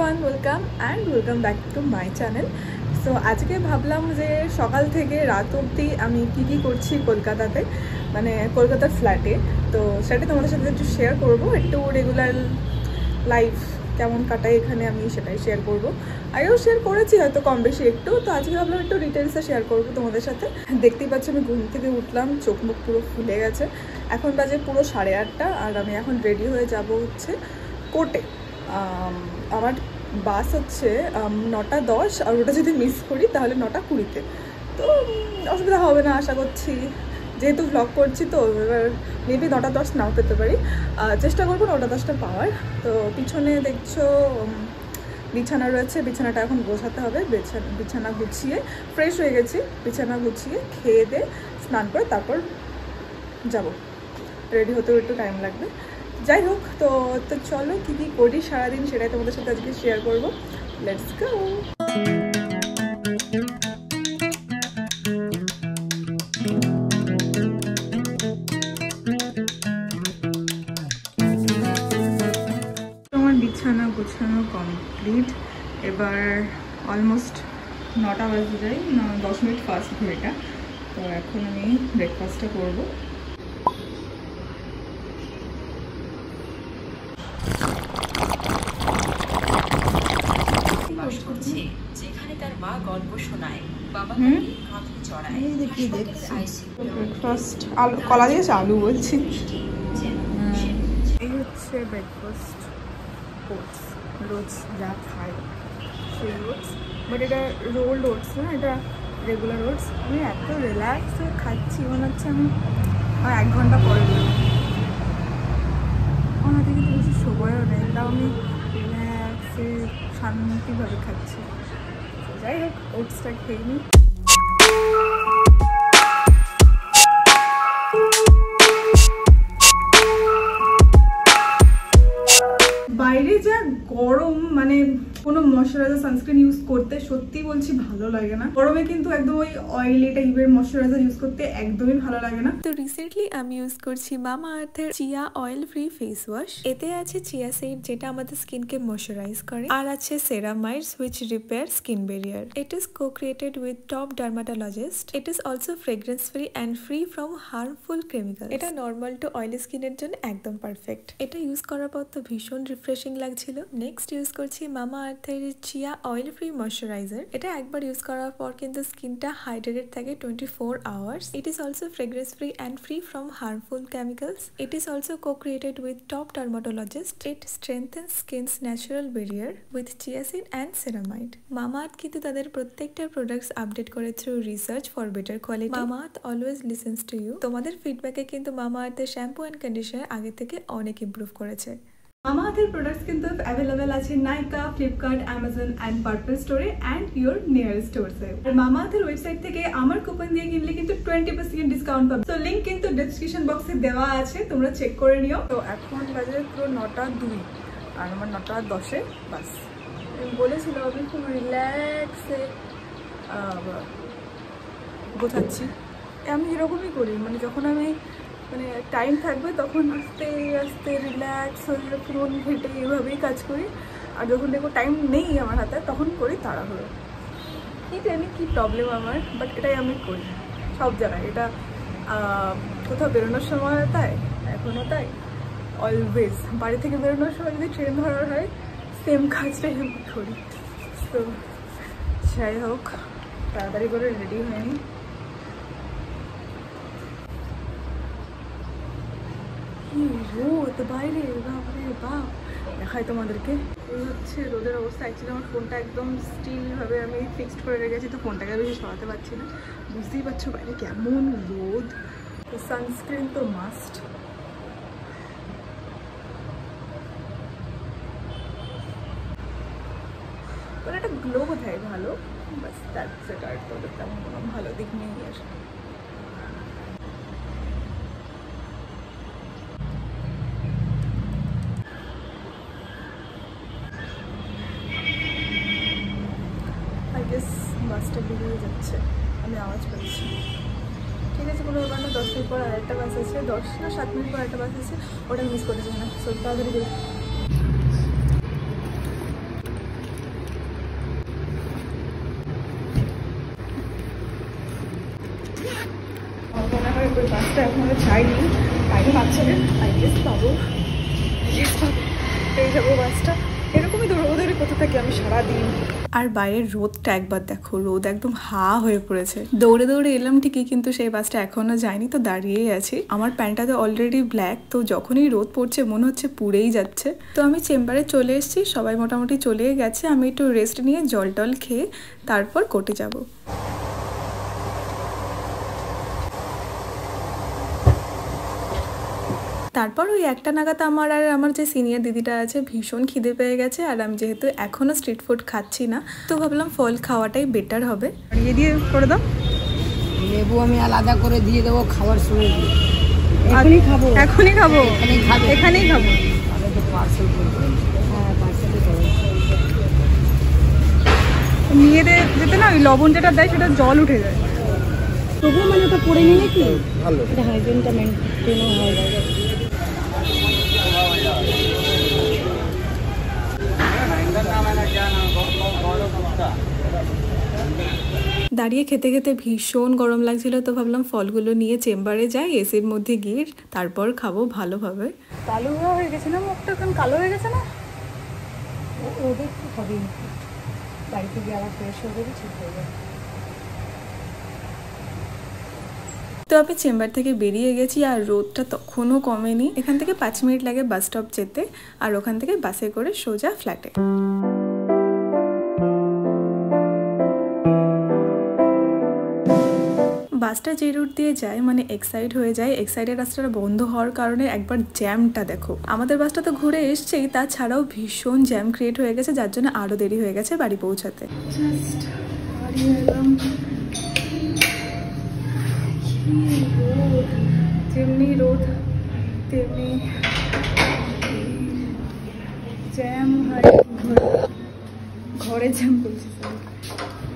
Everyone, welcome back to my channel. So আজকে ভাবলাম যে সকাল থেকে রাত অবধি আমি কী করছি কলকাতাতে, মানে কলকাতার ফ্ল্যাটে। তো সেটা তোমাদের সাথে একটু শেয়ার করবো, একটু রেগুলার লাইফ কেমন কাটাই এখানে আমি সেটাই শেয়ার করবো। আগেও শেয়ার করেছি হয়তো কম বেশি একটু, তো আজকে ভাবলাম একটু ডিটেলসে শেয়ার করবো তোমাদের সাথে। দেখতেই পাচ্ছি আমি ঘুম থেকে উঠলাম, চোখ মুখ পুরো ফুলে গেছে। এখন বাজে পুরো 8:30 আর আমি এখন রেডি হয়ে যাব হচ্ছে কোর্টে। আমার বাস হচ্ছে 9:10 আর ওটা যদি মিস করি তাহলে 9:20-তে। তো অসুবিধা হবে না আশা করছি, যেহেতু ভ্লগ করছি। তো এবার মেবি 9:10 নাও পেতে পারি, চেষ্টা করবো 9:10টা পাওয়ার। তো পিছনে দেখছো বিছানা রয়েছে, বিছানাটা এখন গোছাতে হবে। বিছানা গুছিয়ে ফ্রেশ হয়ে গেছি, বিছানা গুছিয়ে খেয়ে দিয়ে স্নান করে তারপর যাব। রেডি হতেও একটু টাইম লাগবে। যাই হোক, তো চলো কী করি সারাদিন সেটাই তোমাদের সাথে আজকে শেয়ার করবো। Let's go. আমার বিছানা গোছানো কমপ্লিট। এবার অলমোস্ট 9টা বাজে যাই, 10 মিনিট ফার্স্ট ঘড়িটা। তো এখন আমি ব্রেকফাস্টটা করবো। যেখানে তার মা গল্প শোনায়, বাবা কাঁধে চড়ায়। ব্রেকফাস্ট আলু, কলা দিয়েছে আলু বলছি। এই হচ্ছে ব্রেকফাস্ট, ওটস। রোজ যা খাই সেই ওটস, বাট এটা রোল্ড ওটস না, এটা রেগুলার ওটস। আমি এত রিল্যাক্স হয়ে খাচ্ছি, মনে হচ্ছে আমি 1 ঘন্টা পরে দিলাম। আমার হাতে কিন্তু বেশি সময়ও নেই, তাও আমি রিল্যাক্সে শান্তিভাবে খাচ্ছি। যাই হোক, ওটসটা খেয়ে নিই। বাইরে যা গরম, মানে কোনো ময়শ্চারাইজার সানস্ক্রিন ইউজ করতে সত্যি বলছি ভালো লাগে না। গরমে কিন্তু একদম ওই অয়েলি টাইপের ময়শ্চারাইজার ইউজ করতে একদমই ভালো লাগে না। তো রিসেন্টলি আমি ইউজ করছি মামা আর্থের chia oil free face wash. এতে আছে চিয়া সিড, যেটা আমাদের স্কিনকে ময়শ্চারাইজ করে, আর আছে ceramides which repair skin barrier. It is co-created with top dermatologist. It is also fragrance free and free from harmful chemicals. এটা নর্মাল টু অয়েলি স্কিনের জন্য একদম পারফেক্ট। এটা ইউজ করার পর তো ভীষণ রিফ্রেশিং লাগছিল। নেক্সট ইউজ করছি মামা আর্থের চিয়া অয়েল ফ্রি ময়শ্চারাইজার। এটা একবার ইউজ করার পর কিন্তু স্কিনটা হাইড্রেটেড থাকে 24 hours. It is also fragrance free and free from harmful chemicals. It is also co-created with top dermatologist. It strengthens skin's natural barrier with chia seed and ceramide. Mamaearth কিন্তু তাদের প্রত্যেকটা products update করে through research for better quality. Mamaearth always listens to you. তোমাদের ফিডব্যাকে কিন্তু Mamaearthের shampoo and conditioner আগে থেকে অনেক ইমপ্রুভ করেছে। মামাআর্থের প্রোডাক্টস কিন্তু অ্যাভেলেবেল আছে Nykaa, Flipkart, Amazon and Purple স্টোরে অ্যান্ড ইউর নিয়ার স্টোরসে। আর মামাআর্থের ওয়েবসাইট থেকে আমার কুপন দিয়ে কিনলে কিন্তু 20% ডিসকাউন্ট পাবে। তো লিঙ্ক কিন্তু ডেসক্রিপশন বক্সে দেওয়া আছে, তোমরা চেক করে নিও। তো এখন বাজে পুরো 9:02 আর আমার 9:10-এ বাস। আমি বলেছিলাম আমি খুব রিল্যাক্সে গোছাচ্ছি। আমি এরকমই করি, মানে যখন আমি মানে টাইম থাকবে তখন আস্তে আস্তে রিল্যাক্স হয়ে ফোন ঘেটে এভাবেই কাজ করি। আর যখন দেখো টাইম নেই আমার হাতে তখন করি তাড়াহুড়ো। কি জানি কী প্রবলেম আমার, বাট এটাই আমি করি সব জায়গায়। এটা কোথাও বেরোনোর সময় তাই, এখনও তাই, অলওয়েজ। বাড়ি থেকে বেরোনোর সময় যদি ট্রেন ধরার হয় সেম কাজটাই আমি করি। তো যাই হোক, তাড়াতাড়ি করে রেডি হয়ে নিই। রোদ বাইরে, বাপরে বাপ। দেখাই তোমাদেরকে, এই হচ্ছে রোদের অবস্থা। অ্যাকচুয়ালি আমার ফোনটা একদম স্টিলভাবে আমি ফিক্সড করে রেখেছি, তো ফোনটাকে বেশি সরাতে পারছি না। বুঝতেই পারছো বাইরে কেমন রোদ। তো সানস্ক্রিন তো মাস্ট। ওটা একটা গ্লো দেয় ভালো, বাস দ্যাটস ইট। আর তোদের তেমন কোনো ভালো দিক নেই আর। বাসটা বেরিয়ে যাচ্ছে, আমি আওয়াজ পাচ্ছি। ঠিক আছে, কোনো ব্যাপার না। 10 মিনিট পর আরেকটা বাস আছে, 10 না 7 মিনিট পর একটা বাস আছে, ওটা মিস করতে চাই না। সো তাড়াতাড়ি বাসটা এখনো যাইনি, টাইম আছে, আই গেস পাবো, পেয়ে যাবো বাসটা। এরকমই দৌড়ে কোথা থেকে আমি সারাদিন। আর বাইরের রোদটা একবার দেখো, রোদ একদম হা হয়ে পড়েছে। দৌড়ে দৌড়ে এলাম ঠিকই, কিন্তু সেই বাসটা এখনো যায়নি, তো দাঁড়িয়েই আছি। আমার প্যান্টটা তো অলরেডি ব্ল্যাক, তো যখনই রোদ পড়ছে মনে হচ্ছে পুড়েই যাচ্ছে। তো আমি চেম্বারে চলে এসেছি, সবাই মোটামুটি চলেই গেছে। আমি একটু রেস্ট নিয়ে জল টল খেয়ে তারপর কোর্টে যাব। তারপর ওই একটা নাগাদ আমার যে সিনিয়র দিদিটা আছে ভীষণ খিদে পেয়ে গেছে, আর আমি যেহেতু এখনও স্ট্রিট ফুড খাচ্ছি না, তো ভাবলাম ফল খাওয়াটাই বেটার হবে। ইয়ে দিয়ে করে দাও, লেবু আমি আলাদা করে দিয়ে দেবো খাওয়ার সময়। এখনই খাবো, এখনই খাবো, এখানেই খাবো। নিয়ে যেতে না, ওই লবণ যেটা দেয় সেটা জল উঠে যায়। তবুও মানে ওটা পড়ে নিলে কি ভালো, এটা হাইজিনটা মেনটেনও হয়ে যাবে। দাঁড়িয়ে খেতে খেতে ভীষণ গরম লাগছিল, তো ভাবলাম ফলগুলো নিয়ে চেম্বারে যাই, এসির মধ্যে গিয়ে তারপর খাবো ভালোভাবে। কালো হয়ে গেছে না মুখটা, এখন কালো হয়ে গেছে না, ওদের তো হবেই, বাড়িতে গিয়ে আবার ফ্রেশ হয়ে যাবে, ঠিক হয়ে যাবে। তো আমি চেম্বার থেকে বেরিয়ে গেছি, আর রোদটা তখনও কমেনি। এখান থেকে 5 মিনিট লাগে বাস স্টপ যেতে, আর ওখান থেকে বাসে করে সোজা ফ্ল্যাটে। বাসটা যে রুট দিয়ে যায় মানে এক্সাইড হয়ে যায়, এক্সাইডের রাস্তাটা বন্ধ হওয়ার কারণে একবার জ্যামটা দেখো। আমাদের বাসটা তো ঘুরে এসছেই, তাছাড়াও ভীষণ জ্যাম ক্রিয়েট হয়ে গেছে, যার জন্য আরও দেরি হয়ে গেছে বাড়ি পৌঁছাতে। যেমনি রোদ তেমনি জ্যাম হয়, ঘরে জ্যাম করছে,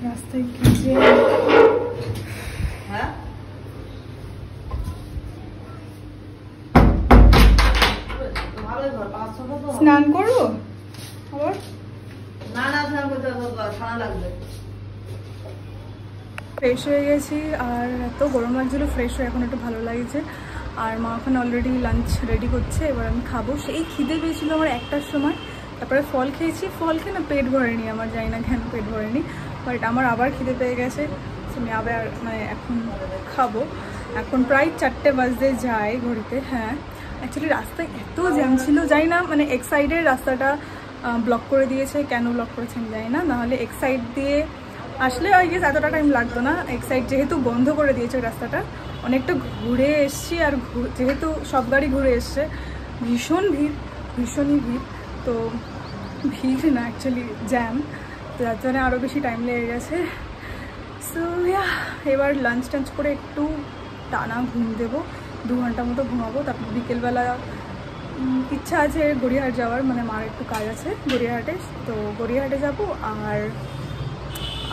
রাস্তায় কি জ্যাম। স্নান করবো আবার? না স্নান করতে ঠান্ডা লাগবে। ফ্রেশ হয়ে গেছি, আর এত গরম লাগছিলো, ফ্রেশ হয়ে এখন একটু ভালো লাগছে। আর মা এখন অলরেডি লাঞ্চ রেডি করছে, এবার আমি খাবো। সেই খিদে পেয়েছিলো আমার 1টার সময়, তারপরে ফল খেয়েছি, ফল খেয়ে না পেট ভরেনি আমার, জানি না কেন পেট ভরেনি, বাট আমার আবার খিদে পেয়ে গেছে, আমি আবার মানে এখন খাবো। এখন প্রায় 4টে বাজতে যায় ঘড়িতে। হ্যাঁ, অ্যাকচুয়ালি রাস্তায় এত জ্যাম ছিল, জানি না মানে এক সাইডের রাস্তাটা ব্লক করে দিয়েছে, কেন ব্লক করেছে আমি জানি না, নাহলে এক সাইড দিয়ে আসলে আই গেস এতটা টাইম লাগতো না। এক সাইড যেহেতু বন্ধ করে দিয়েছে রাস্তাটা, অনেকটা ঘুরে এসছি, আর যেহেতু সব গাড়ি ঘুরে এসছে, ভীষণ ভিড়, ভীষণই ভিড়। তো ভিড় না, অ্যাকচুয়ালি জ্যাম, তো যার জন্য আরও বেশি টাইম লেগে গেছে। সো এবার লাঞ্চ টাঞ্চ করে একটু টানা ঘুম দেবো, 2 ঘন্টা মতো ঘুমাবো। তারপর বিকেলবেলা ইচ্ছা আছে গড়িয়াহাট যাওয়ার, মানে মার একটু কাজ আছে গড়িয়াহাটে, তো গড়িয়াহাটে যাবো।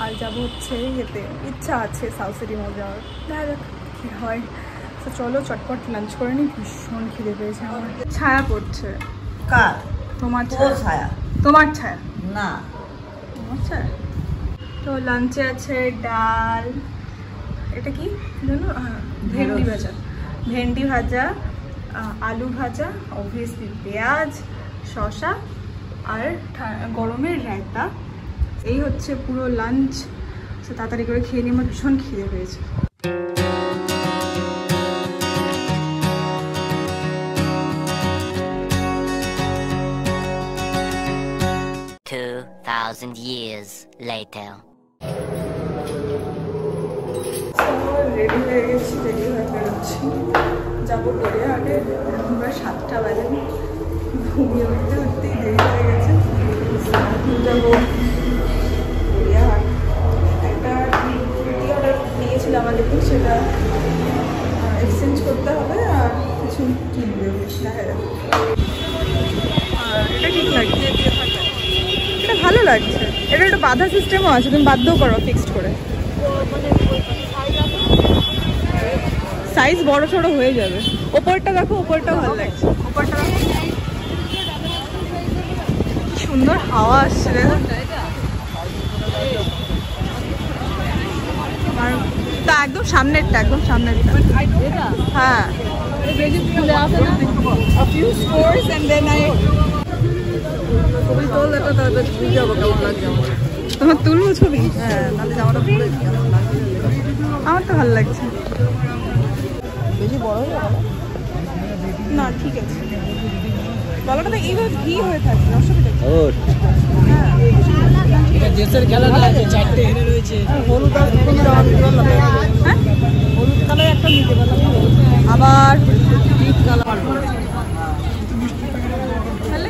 আর যাবো হচ্ছে ইয়েতে, ইচ্ছা আছে সাউথ সিটি মল যাওয়ার, দেখা যাক কী হয়। তো চলো চটপট লাঞ্চ করে নিই, ভীষণ খিদে পেয়েছে আমার। ছায়া পড়ছে কার? তোমার ছায়া? তোমার ছায়া না, তোমার ছায়া। তো লাঞ্চে আছে ডাল, এটা কি জানো, ভেন্ডি ভাজা, ভেন্ডি ভাজা, আলু ভাজা, অবভিয়াসলি পেঁয়াজ, শসা, আর গরমের রায়তা। এই হচ্ছে পুরো লাঞ্চ। তো তাড়াতাড়ি করে খেয়ে নিয়ে আমার ভীষণ খিদে পেয়েছে। 2,000 years later. রেডি হয়ে গেছি, রেডি হয়ে বেরোচ্ছি, যাবো গড়িয়াহাটে। এখন প্রায় 7টা বাজে, ঘুমিয়ে উঠতে উঠতেই দেরি হয়ে গেছে। যাবো গড়িয়াহাট, একটা অর্ডার নিয়েছিলাম আমাদেরকে, সেটা এক্সচেঞ্জ করতে হবে, আর কিছু কিনবে, দেখা যাবে। আর এটা ঠিক লাগছে, এটা ভালো লাগছে, এটা একটা বাধা সিস্টেমও আছে, তুমি বাধ্য করো ফিক্সড করে, সাইজ বড় ছোট হয়ে যাবে। ওপরটা দেখো, ওপরটা ভালো লাগছে, ওপরটা দেখো, সুন্দর হাওয়া আসছে দেখো। আর একদম সামনেরটা, একদম সামনেরটা। হ্যাঁ a few stores and then I ছবি তোল এটা তাহলে যাবো কেমন লাগছে আমার। তোমার তুলবো ছবি? হ্যাঁ তাহলে জামাটা পরে আমার তো ভালো লাগছে। বেশি বড় হয়ে যাবে না? ঠিক আছে, গলাটা তো এইভাবে ভি হয়ে থাকে, অসুবিধা নেই। হ্যাঁ এটা দেশের খেলা না, চারটে হেরে রয়েছে। হলুদ আর হ্যাঁ হলুদ কালার একটা নিতে পারলাম, আবার ডিপ কালার তাহলে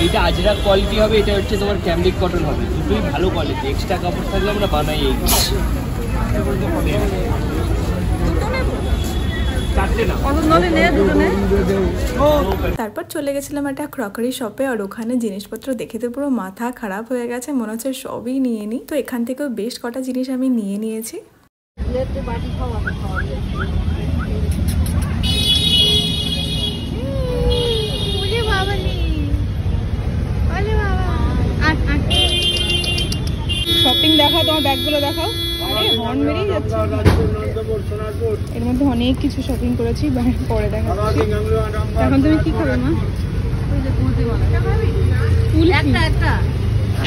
এটা আজরা কোয়ালিটি হবে, এটা হচ্ছে তোমার ক্যামরিক কটন হবে, দুটোই ভালো কোয়ালিটি। এক্সট্রা কাপড় থাকলে আমরা বানাই এই তারপর চলে গেছিলাম একটা ক্রকারি শপে, আর ওখানে জিনিসপত্র দেখে তো পুরো মাথা খারাপ হয়ে গেছে, মনে হচ্ছে সবই নিয়ে নিই। তো এখান থেকেও বেশ কটা জিনিস আমি নিয়ে নিয়েছি। শপিং দেখাও, তোমার ব্যাগগুলো দেখাও। আরে হর্ন বেরিয়ে যাচ্ছে। এর মধ্যে অনেক কিছু শপিং করেছি, পরে দেখাচ্ছি। এখন তুমি কি খাবে মা?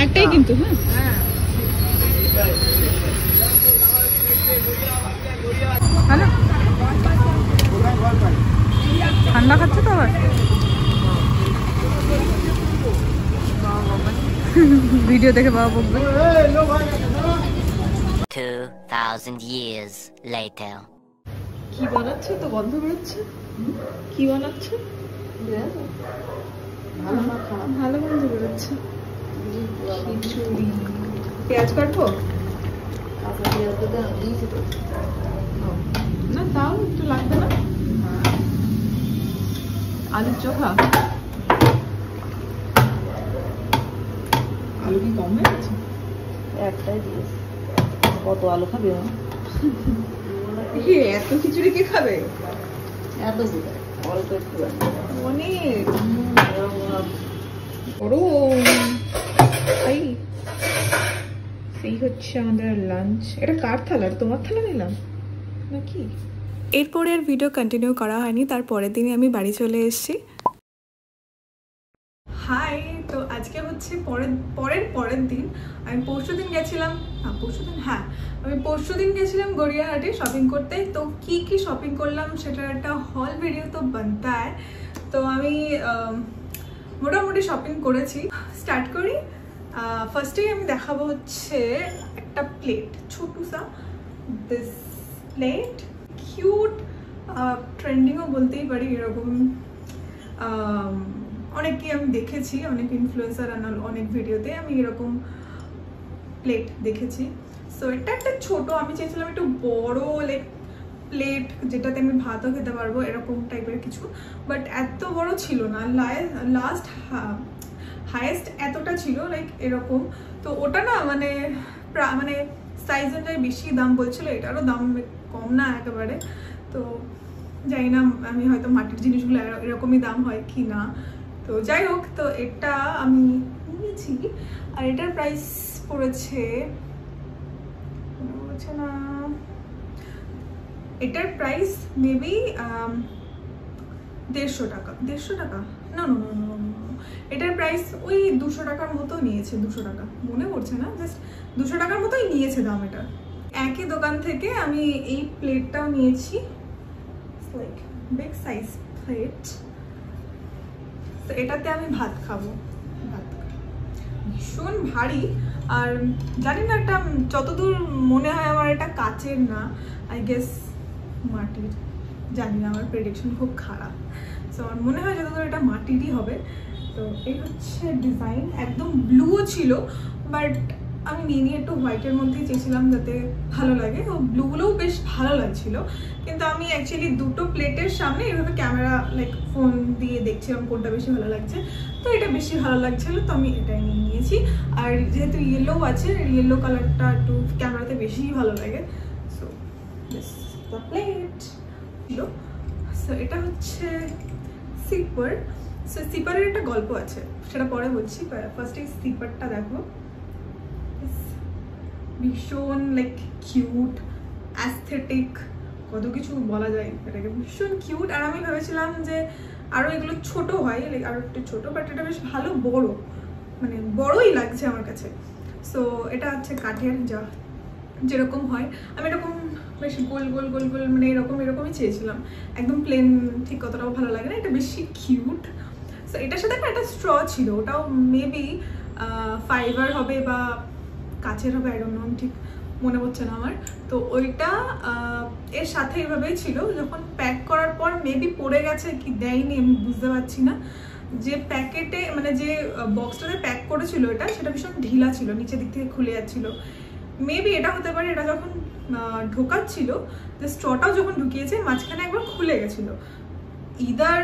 একটাই কিন্তু। হ্যাঁ হ্যালো, ঠান্ডা খাচ্ছে তো আবার। ভিডিও দেখে বাবা বকবে। 2000 years later. কি বানাচ্ছে? তো গন্ধ বেরোচ্ছে। কি বানাচ্ছে? ভালো গন্ধ বেরোচ্ছে। পেঁয়াজ কাটবো না, তাও একটু লাগবে না? আলুর চোখা, আলু কি কম হয়ে গেছে? একটাই দিয়েছে। কত আলু খাবে? এত খিচুড়ি কে খাবে? এত অল্প একটু অনেক সেই হচ্ছে আমাদের লাঞ্চ। এটা কার থালা? তোমার থালা নিলাম নাকি? এরপরে আর ভিডিও কন্টিনিউ করা হয়নি, তার পরের দিনই আমি বাড়ি চলে এসেছি। হাই, তো আজকে হচ্ছে পরের দিন। আমি পরশুদিন গেছিলাম, আমি পরশুদিন গেছিলাম গড়িয়াহাটে শপিং করতে। তো কি কি শপিং করলাম সেটার একটা হল ভিডিও তো বানতা হয়। তো আমি মোটামুটি শপিং করেছি। স্টার্ট করি। ফার্স্টেই আমি দেখাবো হচ্ছে একটা প্লেট, ছোটুসা দিস প্লেট, কিউট, ট্রেন্ডিংও বলতেই পারি। এরকম অনেককে আমি দেখেছি, অনেক ইনফ্লুয়েন্সার আর অনেক ভিডিওতে আমি এরকম প্লেট দেখেছি। সো এটা একটা ছোট, আমি চাইছিলাম একটু বড় লাইক প্লেট যেটাতে আমি ভাতও খেতে পারবো, এরকম টাইপের কিছু। বাট এত বড় ছিল না, লাস্ট হাইয়েস্ট এতটা ছিল লাইক এরকম। তো ওটা না মানে সাইজ অনুযায়ী বেশি দাম বলছিল, এটারও দাম কম না একেবারে। তো জানি না, আমি হয়তো মাটির জিনিসগুলো এরকমই দাম হয় কি না। তো যাই হোক, তো এটা আমি নিয়েছি। আর এটার প্রাইস পড়েছে না, এটার প্রাইস মেবি 150 টাকা। 150 টাকা না, এটার প্রাইস ওই 200 টাকার মতো নিয়েছে। 200 টাকা মনে পড়ছে না, জাস্ট 200 টাকার মতোই নিয়েছে দাম এটা। একই দোকান থেকে আমি এই প্লেটটাও নিয়েছি, লাইক বিগ সাইজ প্লেট। তো এটাতে আমি ভাত খাবো। ভীষণ ভারী, আর জানি না এটা যতদূর মনে হয় আমার এটা কাচের না, আই গেস মাটির। জানি না, আমার প্রেডিকশন খুব খারাপ। সো আমার মনে হয় যতদূর এটা মাটিরই হবে। তো এই হচ্ছে ডিজাইন, একদম ব্লুও ছিল বাট আমি নিয়ে একটু হোয়াইটের মধ্যেই চেয়েছিলাম যাতে ভালো লাগে। ও ব্লুগুলোও বেশ ভালো লাগছিল, কিন্তু আমি অ্যাকচুয়ালি দুটো প্লেটের সামনে এভাবে ক্যামেরা লাইক ফোন দিয়ে দেখছিলাম কোনটা বেশি ভালো লাগছে, তো এটা বেশি ভালো লাগছিল, তো আমি এটাই নিয়ে নিয়েছি। আর যেহেতু ইয়েলো আছে, ইয়েলো কালারটা একটু ক্যামেরাতে বেশি ভালো লাগে। So this the plate. So এটা হচ্ছে সিপার। সো সিপারের একটা গল্প আছে, সেটা পরে বলছি। ফার্স্টে সিপারটা দেখো, ভীষণ লাইক কিউট, অ্যাস্থেটিক, কত কিছু বলা যায় এটাকে, ভীষণ কিউট। আর আমি ভেবেছিলাম যে আরও এগুলো ছোট হয়, লাইক আরও একটু ছোটো, বাট এটা বেশ ভালো বড়, মানে বড়ই লাগছে আমার কাছে। সো এটা হচ্ছে কাঠের, যা যেরকম হয়। আমি এরকম বেশ গোল গোল গোল গোল মানে এরকমই চেয়েছিলাম, একদম প্লেন ঠিক কতটাও ভালো লাগে না, এটা বেশি কিউট। সো এটার সাথে একটা স্ট্র ছিল, ওটাও মেবি ফাইবার হবে বা কাচের হবে, আই ডোন্ট নো, ঠিক মনে হচ্ছে না আমার। তো ওইটা এর সাথে এভাবেই ছিল, যখন প্যাক করার পর মেবি পড়ে গেছে কি দেয়নি আমি বুঝতে পারছি না। যে প্যাকেটে মানে যে বক্সটাতে প্যাক করেছিল এটা, সেটা ভীষণ ঢিলা ছিল, নিচের দিক থেকে খুলে যাচ্ছিল। মেবি এটা হতে পারে এটা যখন ঢোকাচ্ছিল, যে স্ট্রটাও যখন ঢুকিয়েছে মাঝখানে একবার খুলে গেছিলো। ইদার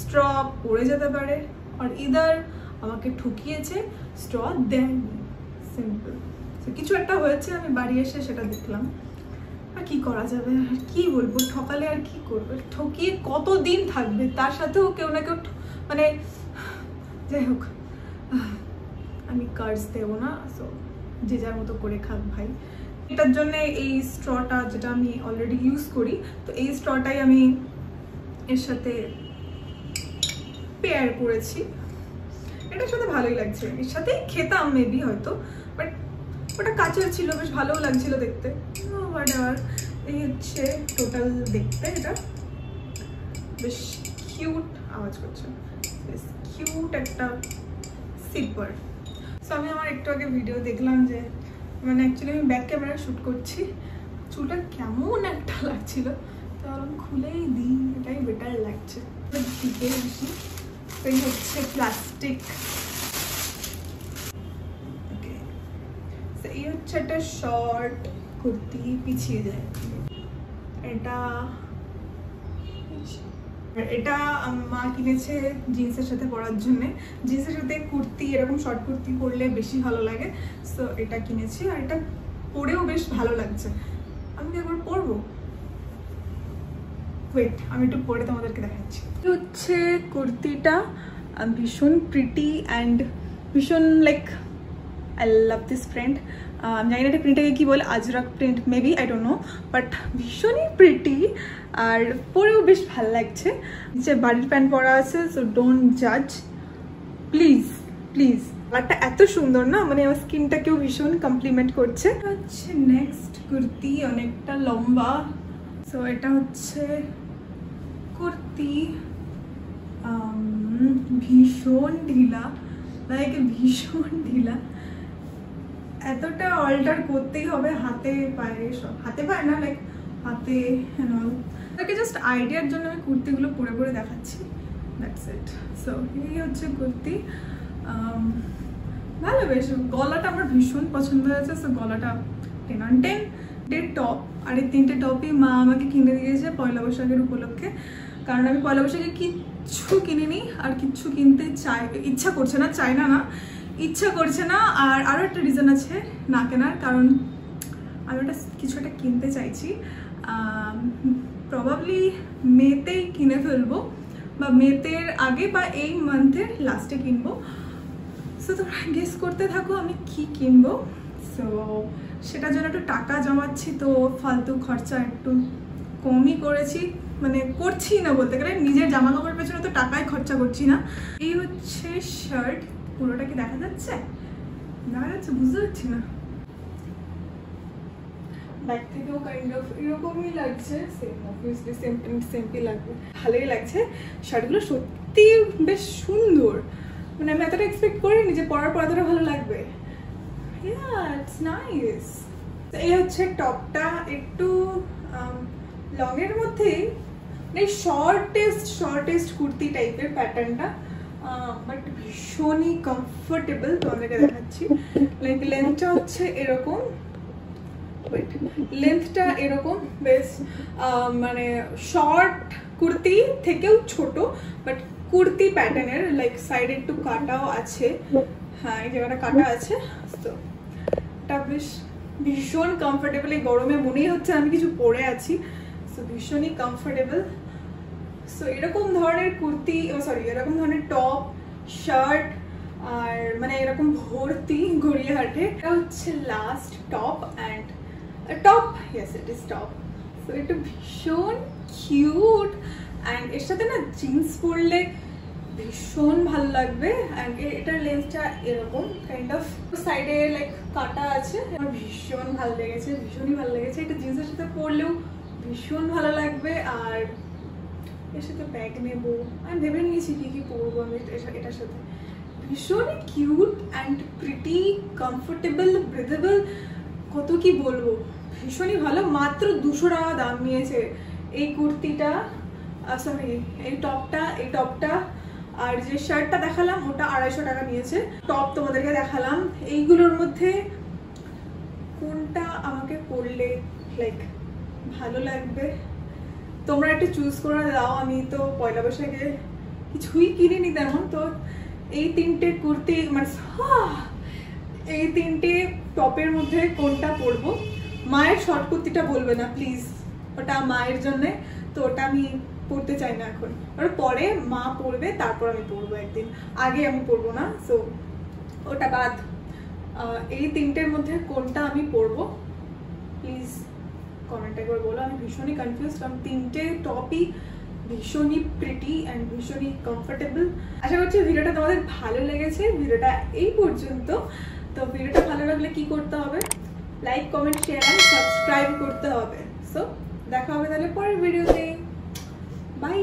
স্ট্র পড়ে যেতে পারে, আর ইদার আমাকে ঠকিয়েছে, স্ট্র দেয়নি, সিম্পল। কিছু একটা হয়েছে, আমি বাড়ি এসে সেটা দেখলাম। আর কি করা যাবে, আর কি বলবো, ঠকালে আর কি করবে, ঠকিয়ে কতদিন থাকবে, তার সাথেও কেউ না কেউ মানে যাই হোক, আমি কার্স দেবো না। সো যে যার মতো করে খাক ভাই। এটার জন্য এই স্ট্রটা যেটা আমি অলরেডি ইউজ করি, তো এই স্ট্রটাই আমি এর সাথে পেয়ার করেছি। এটার সাথে ভালোই লাগছে, এর সাথেই খেতাম মেবি হয়তো, বাট ওটা কাঁচের ছিল, বেশ ভালোও লাগছিল দেখতে। এই হচ্ছে টোটাল দেখতে, এটা বেশ কিউট আওয়াজ করছে, বেশ কিউট একটা সিপার। সো আমি আমার একটু আগে ভিডিও দেখলাম যে মানে অ্যাকচুয়ালি আমি ব্যাক ক্যামেরা শ্যুট করছি, চুলটা কেমন একটা লাগছিল, তো আমি খুলেই দিই, এটাই বেটার লাগছে দিকে বেশি। তো এই হচ্ছে প্লাস্টিক, এই হচ্ছে একটা শর্ট কুর্তি, পিছিয়ে যায়। এটা মা কিনেছে জিন্সের সাথে পরার জন্য, জিন্সের সাথে কুর্তি এরকম শর্ট কুর্তি পরলে বেশি ভালো লাগে। সো এটা কিনেছি, আর এটা পরেও বেশ ভালো লাগছে। আমি একবার পরবো, ওয়েট আমি একটু পরে তোমাদেরকে দেখাচ্ছি। হচ্ছে কুর্তিটা ভীষণ প্রিটি অ্যান্ড ভীষণ like I love this print. জানি না এটা প্রিন্টটাকে কী বলে, Ajrak print maybe, I don't know, but ভীষণই প্রিটি আর পরেও বেশ ভালো লাগছে। যে বাড়ির প্যান্ট পরা আছে, সো ডোন্ট জাজ প্লিজ প্লিজ। কালারটা এত সুন্দর না, মানে আমার স্কিনটাকেও ভীষণ কমপ্লিমেন্ট করছে। হচ্ছে নেক্সট কুর্তি, অনেকটা লম্বা। সো এটা হচ্ছে কুর্তি, ভীষণ ঢিলা, লাইক ভীষণ ঢিলা, এতটা অল্টার করতেই হবে হাতে পায়ে, সব হাতে পায়ে না, লাইক হাতে তাকে জাস্ট আইডিয়ার জন্য আমি কুর্তিগুলো পরে পরে দেখাচ্ছি, দ্যাটস ইট। সো এই হচ্ছে কুর্তি, ভালো বেশ। গলাটা আমার ভীষণ পছন্দ হয়েছে, সো গলাটা 10 on 10। টপ, আর এই 3টে টপই মা আমাকে কিনে দিয়েছে পয়লা বৈশাখের উপলক্ষে, কারণ আমি পয়লা বৈশাখে কিচ্ছু কিনিনি, আর কিচ্ছু কিনতে ইচ্ছা করছে না, চাই না, ইচ্ছা করছে না। আর আরও একটা রিজন আছে না কেনার, কারণ আমি কিছু একটা কিনতে চাইছি, প্রবাবলি মেতেই কিনে ফেলবো, বা মেতের আগে বা এই মান্থের লাস্টে কিনবো। সো তোমরা গেস করতে থাকো আমি কি কিনবো। সো সেটার জন্য একটু টাকা জমাচ্ছি, তো ফালতু খরচা একটু কমই করেছি, মানে করছি না বলতে গেলে, নিজের জামা কাপড়ের পেছনে তো টাকাই খরচা করছি না। এই হচ্ছে শার্ট, পুরোটা কি দেখা যাচ্ছে? দেখা যাচ্ছে, বুঝতে পারছি না, ব্যাক থেকেও কাইন্ড অফ এরকমই লাগছে, সেম অবভিয়াসলি সেমই লাগবে, ভালোই লাগছে। শার্টগুলো সত্যি বেশ সুন্দর, মানে আমি এতটা এক্সপেক্ট করিনি যে পরার পর এতটা ভালো লাগবে। It's nice. এই হচ্ছে টপটা, একটু লংয়ের মধ্যেই, মানে শর্টেস্ট কুর্তি টাইপের প্যাটার্নটা, বাট ভীষণই কমফোর্টেবল, তোমাদেরকে দেখাচ্ছি। লাইক লেন্থটা হচ্ছে এরকম, লেন্থটা এরকম বেশ মানে শর্ট কুর্তি থেকেও ছোট, বাট কুর্তি প্যাটার্নের, লাইক সাইডে একটু কাটাও আছে, হ্যাঁ এই জায়গাটা কাটা আছে। তো এটা বেশ ভীষণ কমফোর্টেবল, এই গরমে মনেই হচ্ছে আমি কিছু পরে আছি। সো ভীষণই কমফোর্টেবল। সো এরকম ধরনের কুর্তি, সরি এরকম ধরনের টপ, শার্ট আর মানে এরকম ভর্তি গড়িয়াহাটে। এটা হচ্ছে last top and top, yes it is top. So এটা ভীষণ কিউট অ্যান্ড এর সাথে না জিন্স পরলে ভীষণ ভালো লাগবে। অ্যান্ড এটার লেন্সটা এরকম কাইন্ড অফ, সাইডে লাইক কাটা আছে, আমার ভীষণ ভালো লেগেছে, ভীষণই ভালো লেগেছে। এটা জিন্সের সাথে পরলেও ভীষণ ভালো লাগবে। আর এর সাথে ব্যাগ নেবো, আমি ভেবে নিয়েছি কি কি পরবো আমি এটার সাথে। ভীষণই কিউট অ্যান্ড প্রিটি, কমফোর্টেবল, ব্রিথেবল, কত কি বলবো, ভীষণই ভালো। মাত্র 200 টাকা দাম নিয়েছে এই কুর্তিটা, সরি এই টপটা। আর যে শার্টটা দেখালাম ওটা 250 টাকা নিয়েছে। টপ তোমাদেরকে দেখালাম, এইগুলোর মধ্যে কোনটা আমাকে পরলে লাইক ভালো লাগবে তোমরা একটু চুজ করে দাও। আমি তো পয়লা বৈশাখে কিছুই কিনিনি তেমন, তো এই 3টে কুর্তি মানে এই 3টে টপের মধ্যে কোনটা পরবো। মায়ের শর্ট কুর্তিটা বলবে না প্লিজ, ওটা মায়ের জন্যে, তো ওটা আমি পরতে চাই না এখন। ওটা পরে মা পরবে, তারপর আমি পরবো একদিন, আগে আমি পরবো না। সো ওটা বাদ, এই 3টের মধ্যে কোনটা আমি পরবো প্লিজ কমেন্ট একবার বলো। আমি ভীষণই কনফিউজ, কারণ 3টে টপই ভীষণই প্রিটি অ্যান্ড ভীষণই কমফোর্টেবল। আশা করছি ভিডিওটা তোমাদের ভালো লেগেছে। ভিডিওটা এই পর্যন্ত। তো ভিডিওটা ভালো লাগলে কি করতে হবে, like, comment, share and subscribe করতে হবে। সো দেখা হবে তাহলে পরের ভিডিওতে, বাই।